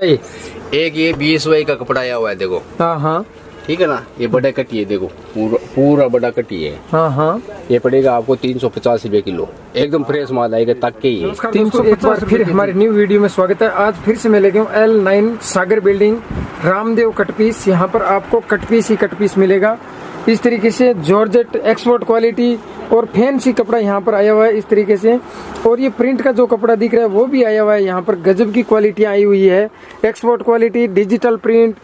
एक ये 20 वाई का कपड़ा आया हुआ है देखो। हाँ हाँ ठीक है ना, ये बड़ा कटी है देखो, पूरा बड़ा कटी है। हाँ हाँ, ये पड़ेगा आपको 350 रुपए किलो, एकदम फ्रेश माल आएगा तक के ही। 300। एक बार फिर हमारे न्यू वीडियो में स्वागत है। आज फिर से मैं लेके हूँ L9 सागर बिल्डिंग रामदेव कट पीस। यहाँ पर आपको कट पीस ही कट पीस मिलेगा इस तरीके से, जॉर्जेट एक्सपोर्ट क्वालिटी और फैंसी कपड़ा यहाँ पर आया हुआ है इस तरीके से। और ये प्रिंट का जो कपड़ा दिख रहा है वो भी आया हुआ है यहाँ पर, गजब की क्वालिटी आई हुई है, एक्सपोर्ट क्वालिटी, डिजिटल प्रिंट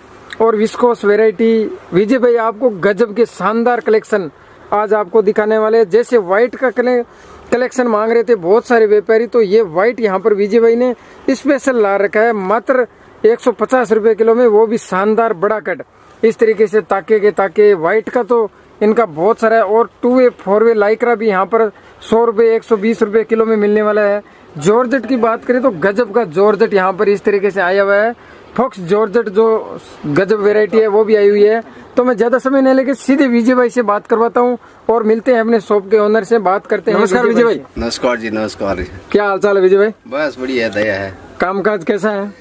और विस्कोस वैरायटी। विजय भाई आपको गजब के शानदार कलेक्शन आज आपको दिखाने वाले हैं। जैसे व्हाइट का कलेक्शन मांग रहे थे बहुत सारे व्यापारी, तो ये व्हाइट यहाँ पर विजय भाई ने स्पेशल ला रखा है मात्र 150 रुपए किलो में, वो भी शानदार बड़ा कट इस तरीके से। ताके के ताके व्हाइट का तो इनका बहुत सारा है, और 2 वे 4 वे लाइक्रा भी यहाँ पर 100 रुपए 120 रुपए किलो में मिलने वाला है। जॉर्जेट की बात करें तो गजब का जॉर्जेट यहाँ पर इस तरीके से आया हुआ है। फॉक्स जॉर्जेट जो गजब वैरायटी है वो भी आई हुई है। तो मैं ज्यादा समय नहीं लेके सीधे विजय भाई से बात करवाता हूँ और मिलते हैं अपने शॉप के ओनर से, बात करते हैं। नमस्कार विजय भाई। नमस्कार जी, नमस्कार। क्या हाल चाल है विजय भाई? बस बढ़िया, दया है। कामकाज कैसा है?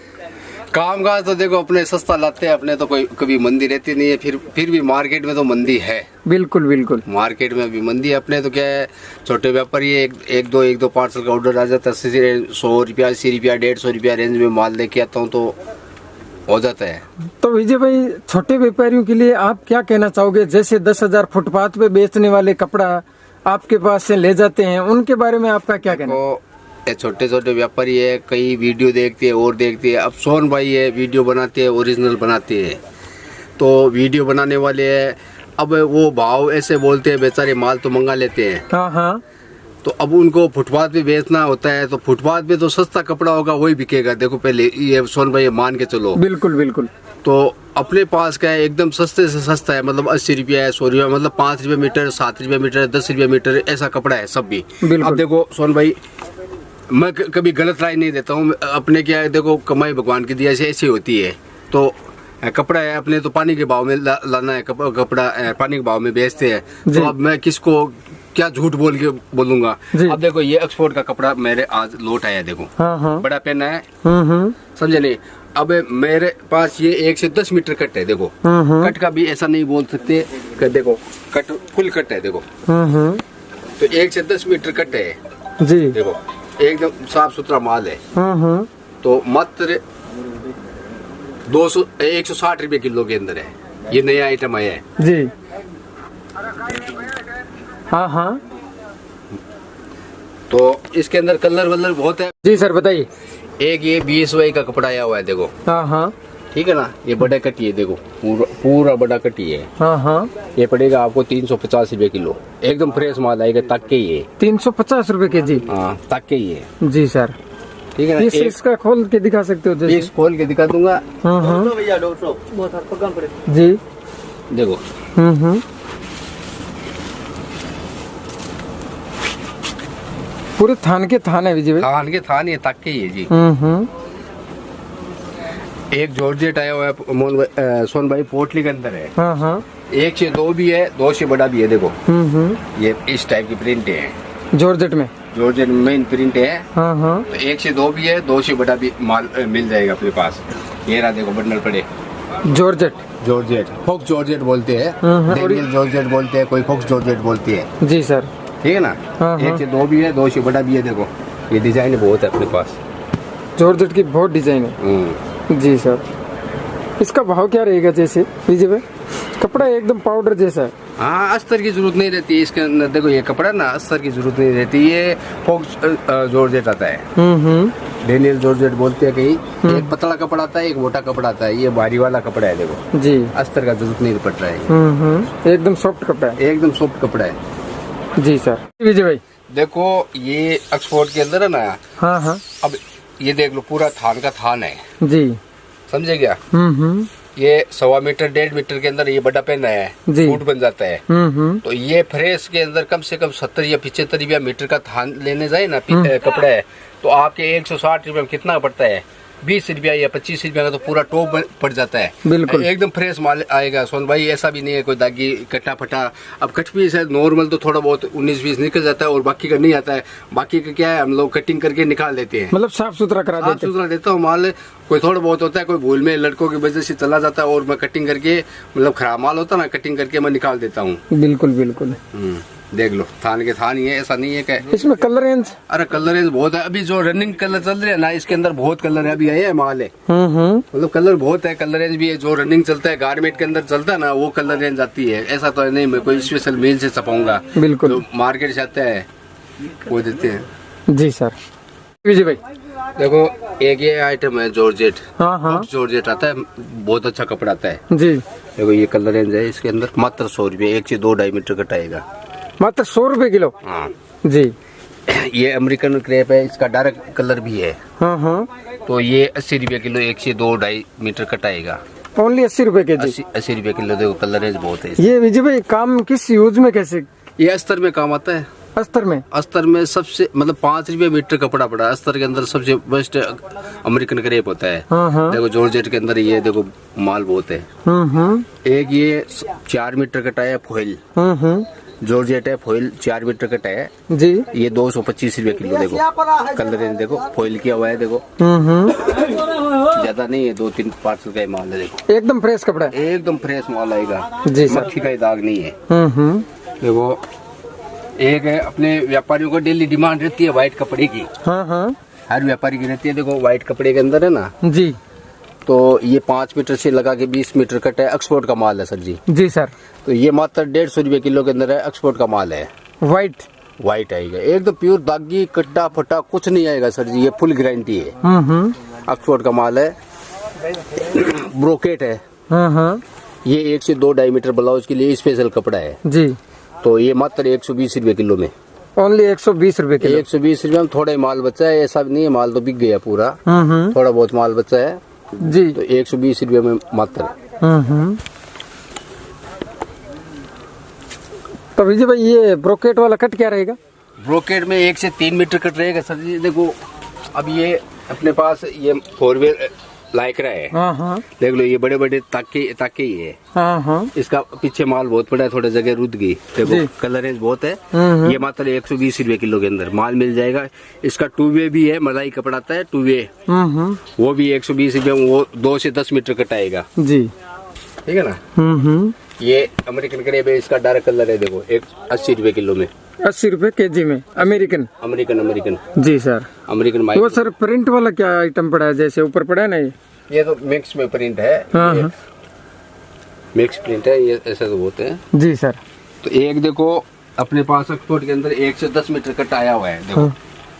कामकाज तो देखो अपने सस्ता लाते हैं, अपने तो कोई कभी मंदी रहती नहीं है, फिर भी मार्केट में तो मंदी है। बिल्कुल बिल्कुल, मार्केट में भी मंदी है। अपने तो क्या है, छोटे व्यापारी एक दो पार्सल का ऑर्डर आ जाता है, 100 रुपया 80 रुपया 150 रुपया रेंज में माल लेके आता हूँ तो हो जाता है। तो विजय भाई छोटे व्यापारियों के लिए आप क्या कहना चाहोगे? जैसे 10,000 फुटपाथ पे बेचने वाले कपड़ा आपके पास से ले जाते हैं, उनके बारे में आपका क्या कहना? तो छोटे छोटे व्यापारी है, कई वीडियो देखते हैं और देखते हैं। अब सोन भाई है, वीडियो बनाते हैं, ओरिजिनल बनाते हैं, तो वीडियो बनाने वाले है, अब वो भाव ऐसे बोलते हैं, बेचारे माल तो मंगा लेते हैं। हाँ हाँ, तो अब उनको फुटपाथ पे बेचना होता है, तो फुटपाथ पे तो सस्ता कपड़ा होगा वही बिकेगा। देखो पहले ये सोन भाई मान के चलो। बिल्कुल बिल्कुल। तो अपने पास क्या है, एकदम सस्ते से सस्ता है, मतलब 80 रुपया है, 100 रुपया, मतलब 5 रुपये मीटर, 7 रुपये मीटर, 10 रुपये मीटर, ऐसा कपड़ा है सब भी। अब देखो सोन भाई, मैं कभी गलत राय नहीं देता हूँ। अपने क्या है, देखो कमाई भगवान की दी ऐसी होती है। तो कपड़ा है अपने तो पानी के भाव में लाना है, कपड़ा पानी के भाव में बेचते हैं। तो अब मैं किसको क्या झूठ बोल के बोलूंगा। अब देखो ये एक्सपोर्ट का कपड़ा मेरे आज लोट आया, देखो। हाँ हाँ। बड़ा पेन है, समझे नहीं। अब मेरे पास ये 1 से 10 मीटर कट है, देखो। कट का भी ऐसा नहीं बोल सकते कि देखो कट फुल कट है, देखो। तो 1 से 10 मीटर कट है जी, देखो एकदम साफ सुथरा माल है। तो मात्र 160 रुपए किलो के अंदर है, ये नया आइटम आया है जी। हाँ हाँ, तो इसके अंदर कलर वलर बहुत है जी। सर बताइए। एक ये 20 वाई का कपड़ा आया हुआ है, देखो। हाँ हाँ, ठीक है ना, ये बड़ा कटी है, देखो पूरा बड़ा कटी है। हाँ हाँ, ये पड़ेगा आपको 350 रुपए किलो, एकदम फ्रेश माल आएगा तक के ही है। 350 रुपए के जी? हाँ, तक के ही है जी सर। ठीक है ना, इसका खोल के दिखा सकते हो? जैसे इस खोल के दिखा दूंगा। जी देखो। पूरे थान के थान है विजय भाई? थान के थान ये तक के ही है जी। एक जॉर्जेट आया हुआ है सोन भाई, पोटली के अंदर है। हाँ हाँ, 1 से 2 भी है, 2 से बड़ा भी है, देखो। ये इस टाइप की प्रिंट है जॉर्जेट में। जॉर्जेट में प्रिंट है। हाँ हाँ, तो 1 से 2 भी है, 2 से बड़ा भी माल मिल जाएगा अपने पास। ये रहा देखो बंडल पड़े। जॉर्जेट फॉक्स जॉर्जेट बोलते हैं, डेनियल जॉर्जेट बोलते हैं, कोई फॉक्स जॉर्जेट बोलती है जी सर। ठीक है ना। 1 से 2 भी है, 2 से बड़ा भी है, देखो। ये डिजाइन बहुत है अपने पास, जॉर्जेट की बहुत डिजाइन है जी सर। इसका भाव क्या रहेगा जैसे विजय भाई? कपड़ा एकदम पाउडर जैसा है। हाँ, अस्तर की जरूरत नहीं रहती इसके अंदर, देखो ये कपड़ा ना अस्तर की जरूरत नहीं रहती। ये फॉक्स जॉर्जेट आता है, डेनियल जॉर्जेट बोलते हैं कहीं। एक पतला कपड़ा आता है, एक मोटा कपड़ा आता है, ये भारी वाला कपड़ा है, देखो जी। अस्तर का जरूरत नहीं पड़ता है, एकदम सॉफ्ट कपड़ा है, एकदम सॉफ्ट कपड़ा है जी सर। विजय भाई देखो ये एक्सपोर्ट के अंदर है ना। हाँ हाँ, अब ये देख लो पूरा थान का थान है जी, समझे क्या? ये 1.25 मीटर 1.5 मीटर के अंदर ये बड़ा पेन है, फूट बन जाता है। तो ये फ्रेश के अंदर कम से कम 70 या 75 रुपया मीटर का थान लेने जाए ना कपड़ा है, तो आपके 160 रुपये में कितना पड़ता है? 20 रुपया या 25 रुपया का तो पूरा टॉप पड़ जाता है। बिल्कुल एकदम फ्रेश माल आएगा सोन भाई, ऐसा भी नहीं है कोई दागी कट्टा फटा। अब कट पीस है नॉर्मल तो थोड़ा बहुत 19-20 निकल जाता है और बाकी का नहीं आता है। बाकी का क्या है हम लोग कटिंग करके निकाल देते हैं, मतलब साफ सुथरा करा देते हैं। साफ सुथरा देता हूँ माल। कोई थोड़ा बहुत होता है, कोई भूल में लड़कों की वजह से चला जाता है और मैं कटिंग करके, मतलब खराब माल होता है ना, कटिंग करके मैं निकाल देता हूँ। बिल्कुल बिल्कुल। देख लो थान के थान ही है, ऐसा नहीं है कि इसमें कलर रेंज। अरे कलर रेंज बहुत है। अभी जो रनिंग कलर चल रहे हैं ना, इसके अंदर बहुत कलर है, अभी आए है माल है। मतलब कलर बहुत है, कलर रेंज भी है। जो रनिंग चलता है गारमेंट के अंदर चलता है ना, वो कलर रेंज आती है। ऐसा तो नहीं मैं कोई स्पेशल मेल से छपाऊंगा। बिल्कुल जो मार्केट से आता है वो देते हैं। जी सर। विजय भाई देखो एक ये आइटम है जॉर्जेट। हाँ जॉर्जेट आता है, बहुत अच्छा कपड़ा आता है जी। देखो ये कलर रेंज है, इसके अंदर मात्र 100 रुपये, 1 से 2 डायमीटर कट आएगा, मात्र 100 रुपए किलो। हाँ जी। ये अमेरिकन क्रेप है, इसका डार्क कलर भी है। हाँ तो ये 80 रुपये किलो, 1 से 2-2.5 मीटर कट आएगा। ओनली 80 रुपए के जी। 80 रुपये किलो। देखो कलर रेंज बहुत है। ये विजय भाई काम किस यूज में कैसे? ये अस्तर में काम आता है। अस्तर में? अस्तर में सबसे मतलब 5 रुपये मीटर कपड़ा पड़ा। अस्तर के अंदर सबसे बेस्ट अमेरिकन क्रेप होता है। देखो जॉर्जेट के अंदर ये देखो माल बहुत है। एक ये 4 मीटर कटा है फॉइल। जॉर्जेट है फॉइल, 4 मीटर कटा है जी। ये 225 रुपये किलो। देखो कलर रेंज देखो, फॉइल किया हुआ है। देखो ज्यादा नहीं है, 2-3 पार्सल का माल है। देखो एकदम फ्रेश कपड़ा है, एकदम फ्रेश माल आएगा जी सर। मक्खी का दाग नहीं है। देखो एक है, अपने व्यापारियों को डेली डिमांड रहती है व्हाइट कपड़े की। हर व्यापारी की रहती है। देखो व्हाइट कपड़े के अंदर है ना जी, तो ये 5 मीटर से लगा के 20 मीटर कट है। एक्सपोर्ट का माल है सर जी। जी सर। तो ये मात्र 150 रुपये किलो के अंदर है, एक्सपोर्ट का माल है। व्हाइट आएगा एकदम प्योर, दागी कट्टा फटा कुछ नहीं आएगा सर जी। ये फुल गारंटी है, एक्सपोर्ट का माल है। ब्रोकेट है। ये 1 से 2 डायमीटर ब्लाउज के लिए स्पेशल कपड़ा है जी। तो ये मात्र 120 रुपये किलो में। ओनली 120 रुपए किलो। 120 रुपये में थोड़ा ही माल बचा है, ऐसा भी नहीं है माल तो बिक गया पूरा। थोड़ा बहुत माल बचा है जी। तो 120 रुपये में मात्र। तो विजय भाई ये ब्रोकेट वाला कट क्या रहेगा? ब्रोकेट में 1 से 3 मीटर कट रहेगा सर जी। देखो अब ये अपने पास ये 4 व्हील लाइक्रा है। देख लो ये बड़े बड़े ताके ही है। इसका पीछे माल बहुत बड़ा है, थोड़ा जगह रुद गई। देखो कलर रेंज बहुत है। ये मात्र 120 रुपये किलो के अंदर माल मिल जाएगा। इसका 2 वे भी है, मलाई कपड़ा आता है 2 वे, वो भी 120 रुपये, वो 2 से 10 मीटर कट आएगा जी। ठीक है ना। ये अमेरिकन क्रेप है, इसका डार्क कलर है। देखो 80 रुपये किलो में, 80 रुपए केजी में। American ji sir. American mic. तो सर प्रिंट वाला क्या आइटम पड़ा है, जैसे ऊपर पड़ा है ना ये तो मिक्स में प्रिंट है। मिक्स प्रिंट है ये, ऐसे तो होते हैं जी सर। तो एक देखो अपने पास एक्सपोर्ट के अंदर 1 से 10 मीटर कट आया हुआ है। देखो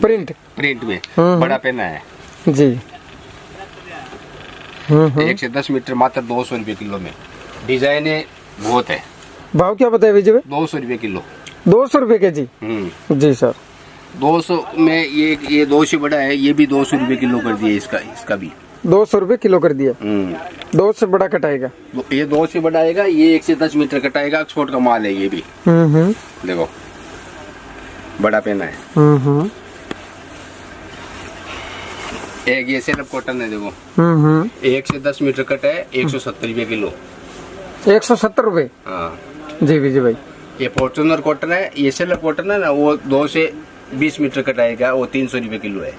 प्रिंट में बड़ा पेना है जी। 1 से 10 मीटर मात्र 200 रुपये किलो में। डिजाइन बहुत है। भाव क्या बताया विजय भाई? 200 रुपये किलो। 200 रुपए के जी जी सर। 200 में ये 2 से बड़ा है, ये भी 200 रुपये किलो कर दिया। इसका भी 200 रुपए किलो कर दिया। 2 से बड़ा कटाएगा, ये 2 से बड़ा आएगा। ये 1 से 10 मीटर कटाएगा, एक्सपोर्ट का माल है ये भी। देखो बड़ा पेना है। एक ये सेल्फ कॉटन है। देखो 1 से 10 मीटर कट है, 170 रुपये किलो। 170 रुपए। हाँ जी विजय भाई। ये फॉर्चूनर कॉटन है। ये सेल्फ कॉटन है ना, वो 2 से 20 मीटर कटाएगा, वो 300 रुपये किलो है।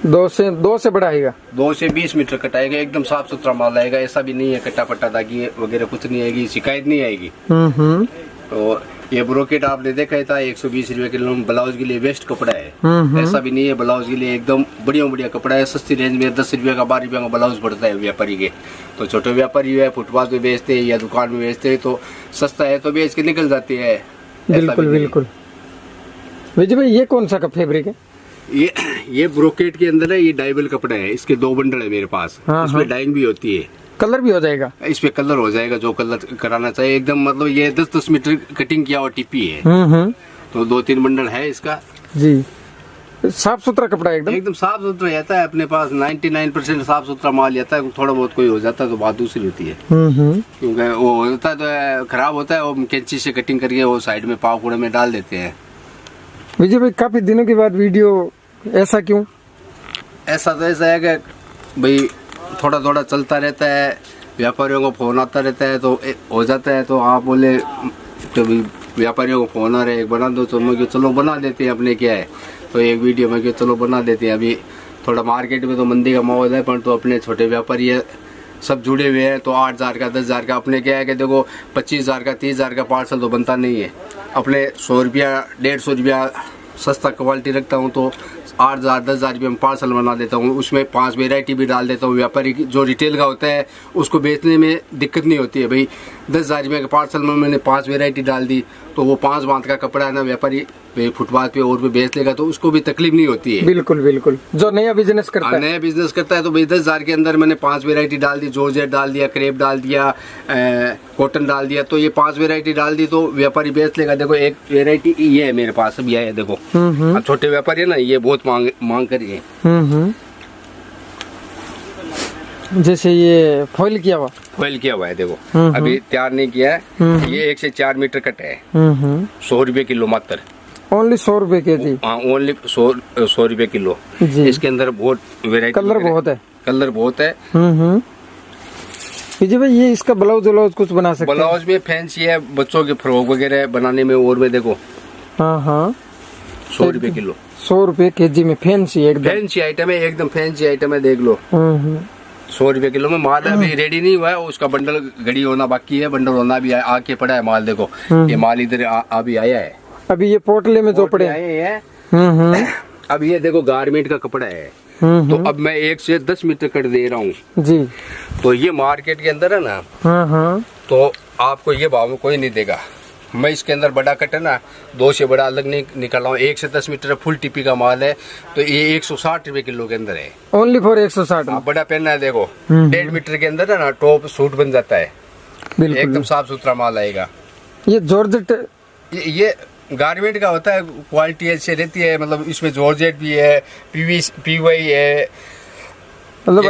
2 से बड़ा आएगा, 2 से 20 मीटर कटाएगा। एकदम साफ सुथरा माल आएगा, ऐसा भी नहीं है कट्टा पट्टा दागी वगैरह कुछ नहीं आएगी, शिकायत नहीं आएगी। तो ये ब्रोकेट आपने देखा ही था 120 रुपये किलो में। ब्लाउज के लिए बेस्ट कपड़ा है, ऐसा भी नहीं है। ब्लाउज के लिए एकदम बढ़िया कपड़ा है। सस्ती रेंज में 10 रुपये का 12 रुपये का ब्लाउज पड़ता है व्यापारी के। तो छोटे व्यापारी है, फुटपाथ पे बेचते हैं या दुकान में बेचते हैं, तो सस्ता है तो बेच के निकल जाती है। बिल्कुल विजय भाई ये कौन सा का फैब्रिक है? ये ब्रोकेट के अंदर है। ये डाइबल कपड़ा है, इसके 2 बंडल है मेरे पास। इसमें डाइंग भी होती है, कलर भी हो जाएगा। इस पे कलर हो जाएगा जो कलर कराना चाहिए एकदम। मतलब ये 10-10 मीटर कटिंग किया हुआ टिपी है। तो 2-3 बंडल है इसका जी। साफ सुथरा कपड़ा एकदम साफ सुथरा रहता है। अपने पास 99% साफ सुथरा माल रहता है। थोड़ा बहुत कोई हो जाता है तो बात दूसरी होती है, क्योंकि वो होता है तो खराब होता है। वो कैंची से कटिंग करके वो साइड में पाव कूड़े में डाल देते हैं। विजय भाई काफी दिनों के बाद वीडियो, ऐसा क्यों? ऐसा तो ऐसा है कि भाई थोड़ा थोड़ा चलता रहता है, व्यापारियों को फोन आता रहता है तो हो जाता है। तो आप बोले तो भाई व्यापारियों को फोन आ रहे हैं, बना दो, तो मैं चलो बना देते हैं, अपने क्या है। तो एक वीडियो में कि चलो बना देते हैं। अभी थोड़ा मार्केट में तो मंदी का माहौल है, पर तो अपने छोटे व्यापारी है सब जुड़े हुए हैं। तो 8,000 का 10,000 का अपने क्या है कि देखो 25,000 का 30,000 का पार्सल तो बनता नहीं है। अपने 100 रुपया 150 रुपया सस्ता क्वालिटी रखता हूँ, तो 8,000 10,000 रुपये में पार्सल बना देता हूँ। उसमें 5 वेराइटी भी डाल देता हूँ। व्यापारी जो रिटेल का होता है उसको बेचने में दिक्कत नहीं होती है। भाई 10,000 रुपये के पार्सल में मैंने 5 वेराइटी डाल दी, तो वो 5 बांध का कपड़ा है ना, व्यापारी फुटपाथ पे और भी बेच लेगा, तो उसको भी तकलीफ नहीं होती है। बिल्कुल बिल्कुल। जो नया बिजनेस करता है, नया बिजनेस करता है, तो भाई 10,000 के अंदर मैंने 5 वेराइटी डाल दी, जॉर्जेट डाल दिया, क्रेप डाल दिया, कॉटन डाल दिया, तो ये 5 वेराइटी डाल दी तो व्यापारी बेच लेगा। देखो एक वेराइटी ये है मेरे पास अभी है, देखो अब छोटे व्यापारी है ना, ये बहुत मांग करिए। जैसे ये फॉइल किया हुआ है, देखो अभी तैयार नहीं किया है। ये 1 से 4 मीटर कट है, 100 रुपए किलो मात्र। ओनली 100 रुपए के जी? हाँ, ओनली 100 रुपए किलो। इसके अंदर बहुत वेराइटी, कलर बहुत है। विजय भाई, ये इसका ब्लाउज कुछ बना सकते हैं? ब्लाउज में फैंसी है, बच्चों के फ्रॉक वगैरह बनाने में। और में देखो 100 रुपए किलो, 100 रुपए के जी में फैंसी आइटम है, एकदम फैंसी आइटम है, देख लो। 100 रुपए किलो में माल है। अभी रेडी नहीं हुआ है, उसका बंडल घड़ी होना बाकी है, बंडल होना भी आके पड़ा है माल। देखो ये माल इधर अभी आया है, अभी ये पोटले में जो पड़े हैं। अब ये देखो गारमेंट का कपड़ा है, तो अब मैं 1 से 10 मीटर कट दे रहा हूँ जी। तो ये मार्केट के अंदर है ना, तो आपको ये भाव में कोई नहीं देगा। मैं इसके अंदर बड़ा कट है ना, 2 से बड़ा अलग नहीं निकाल रहा हूँ। 1 से 10 मीटर फुल टिपी का माल है, तो ये 160 रुपए किलो के अंदर है। Only for 160? बड़ा पहनना है, देखो 1.5 मीटर के अंदर है ना, टॉप सूट बन जाता है, एकदम साफ सुथरा माल आएगा। ये जॉर्जेट, ये गारमेंट का होता है, क्वालिटी अच्छी रहती है। मतलब इसमें जॉर्जेट भी है, PVC है, मतलब